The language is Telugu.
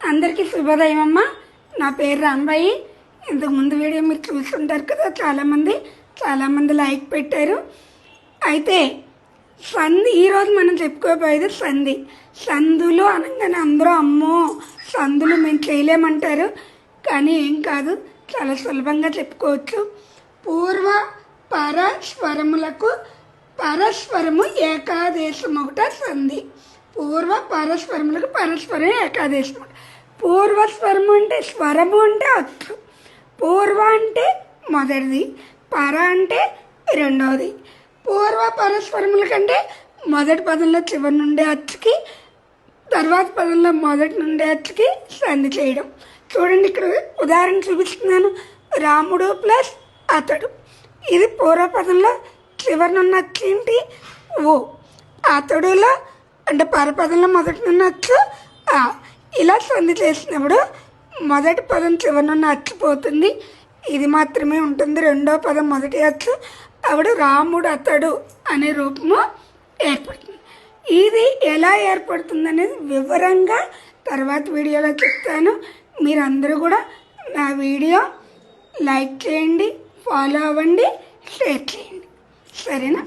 అందరికీ శుభోదయం అమ్మ. నా పేరు రాంబాయి. ఇంతకుముందు వీడియో మీరు చూస్తుంటారు కదా, చాలామంది లైక్ పెట్టారు. అయితే సంధి ఈరోజు మనం చెప్పుకోబోయేది సందులు అనగానే అందరూ అమ్మో సందులు మేము చేయలేమంటారు. కానీ ఏం కాదు, చాలా సులభంగా చెప్పుకోవచ్చు. పూర్వ పరస్వరములకు పరస్వరము ఏకాదేశం ఒకట సంధి. పూర్వ పరస్వరములకు పరస్వరం ఏకాదేశం. పూర్వస్వరము అంటే స్వరము అంటే అచ్చు. పూర్వ అంటే మొదటిది, పర అంటే రెండవది. పూర్వ పరస్వరముల కంటే మొదటి పదంలో చివరి నుండే అచ్చుకి, తర్వాత పదంలో మొదటి నుండే అచ్చుకి సంధి చేయడం. చూడండి, ఇక్కడ ఉదాహరణ చూపిస్తున్నాను. రాముడు ప్లస్ అతడు. ఇది పూర్వపదంలో చివరినున్న అచ్చు ఏంటి? ఓ. అతడులో అంటే పరపదంలో మొదటి నున్న అచ్చు ఆ. ఇలా సంధి చేసినప్పుడు మొదటి పదం చివరినున్న అచ్చు పోతుంది, ఇది మాత్రమే ఉంటుంది. రెండో పదం మొదటి అచ్చు, అప్పుడు రాముడు అతడు అనే రూపము ఏర్పడుతుంది. ఇది ఎలా ఏర్పడుతుంది అనేది వివరంగా తర్వాత వీడియోలో చెప్తాను. మీరందరూ కూడా నా వీడియో లైక్ చేయండి, ఫాలో అవ్వండి, షేర్ చేయండి. సరేనా?